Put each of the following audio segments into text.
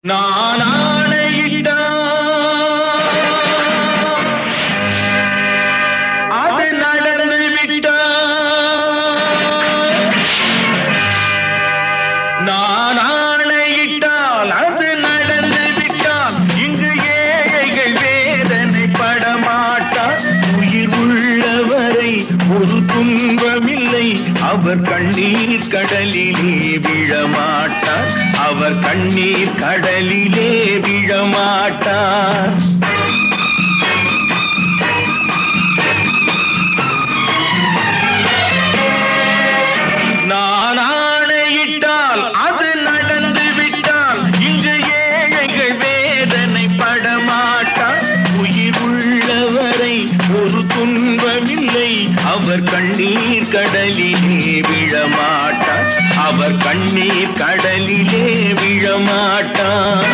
நான் ஆணையிட்டால் அது நடந்து விட்டால், நான் ஆணையிட்டால் அது நடந்து விட்டால், இங்கு ஏழைகள் வேதனை படமாட்டார். உயிர் உள்ளவரை ஒரு துன்பமில்லை, அவர் கண்ணீர் கடலிலே விழமாட்டார், அவர் கண்ணீர் கடலிலே விழமாட்டார். நான் ஆணையிட்டால் அது நடந்து விட்டால், இங்கு ஏழைகள் வேதனை படமாட்டார். உயிர் உள்ளவரை ஒரு துன்பமில்லை, அவர் கண்ணீர் கடலிலே விழமாட்டார், அவர் கண்ணீர் கடலிலே விழமாட்டார்.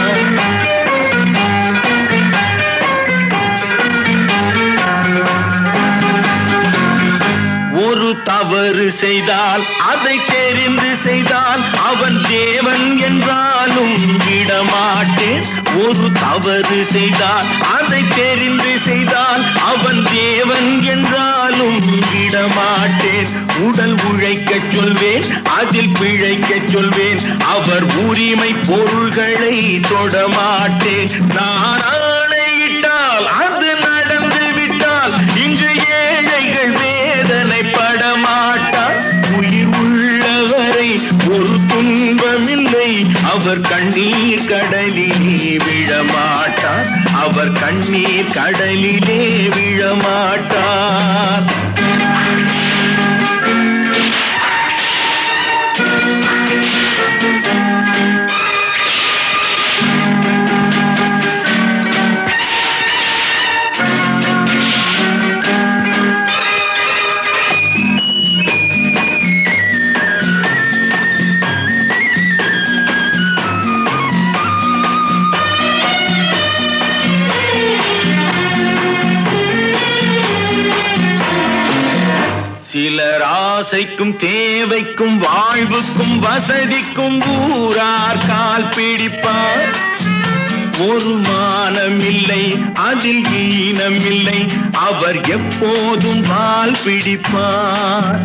ஒரு தவறு செய்தால் அதை தெரிந்து செய்தால் அவன் தேவன் என்றாலும் விடமாட்டேன். ஒரு தவறு செய்தால் அதை தெரிந்து செய்தால் அவன் தேவன் என்றாலும் விடமாட்டேன். உடல் உழைக்கச் சொல்வேன், அதில் பிழைக்கச் சொல்வேன், அவர் உரிமை பொருள்களை தொடமாட்டேன். நான் ஆணையிட்டால் அது நடந்து விட்டால், இங்கு ஏழைகள் வேதனை படமாட்டார். உயிர் உள்ளவரை ஒரு துன்பமில்லை, அவர் கண்ணீர் கடலிலே விழமாட்டார், அவர் கண்ணீர் கடலிலே விழமாட்டார். சிலர் ஆசைக்கும் தேவைக்கும் வாழ்வுக்கும் வசதிக்கும் ஊரார் கால் பிடிப்பார். ஒரு மானம் இல்லை, அதில் ஈனம் இல்லை, அவர் எப்போதும் வால் பிடிப்பார்.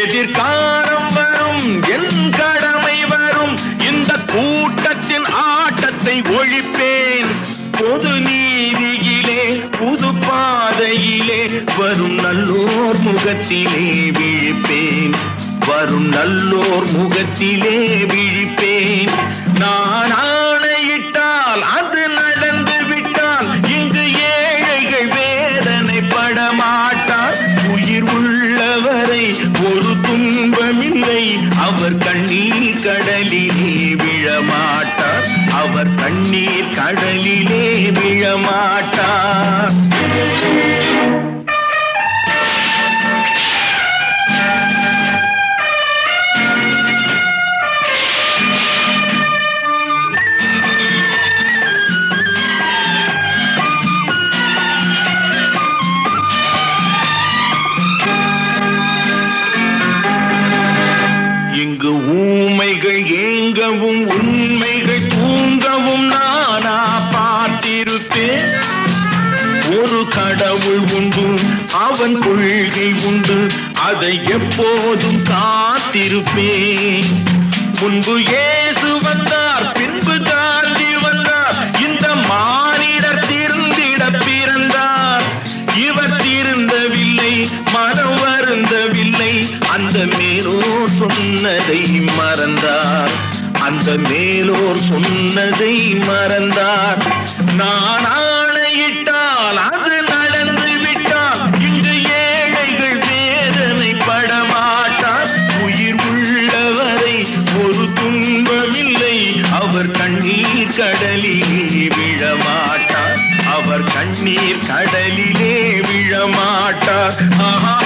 எதிர்காலம் வரும், என் கடமை வரும், இந்த கூட்டத்தின் ஆட்டத்தை ஒழிப்பேன். பொது நீதியிலே புது பாதையிலே வரும் நல்லோர் முகத்திலே விழிப்பேன், வரும் நல்லோர் முகத்திலே விழிப்பேன். நான் ஆணையிட்டால் அது நடந்து விட்டால், இங்கு ஏழைகள் வேதனை படமாட்டார். உயிர் உள்ளவரை ஒரு துன்பமில்லை, அவர் கண்ணீர் கடலிலே விழமாட்டார், அவர் கண்ணீர் கடலிலே விழமாட்டார். இங்கு ஊமைகள் ஏங்கவும் உண்மைகள் தூங்கவும் நானா பார்த்திருப்பேன். ஒரு கடவுள் உண்டு, அவன் கொள்கை உண்டு, அதை எப்போதும் காத்திருப்பேன். முன்பு இயேசு வந்தார், பின்பு காந்தி வந்தார், இந்த மானிடர் திருந்திட பிறந்தார். இவர் திருந்தவில்லை, மனம் வருந்தவில்லை, அந்த மேலோர் சொன்னதை மறந்தார், அந்த மேலோர் சொன்னதை மறந்தார். நான் ஆணையிட்டால் அது நடந்து விட்டால், இங்கு ஏழைகள் வேதனை படமாட்டார். உயிர் உள்ளவரை ஒரு துன்பமில்லை, அவர் கண்ணீர் கடலிலே விழமாட்டார், அவர் கண்ணீர் கடலிலே விழமாட்டார். ஆஹா.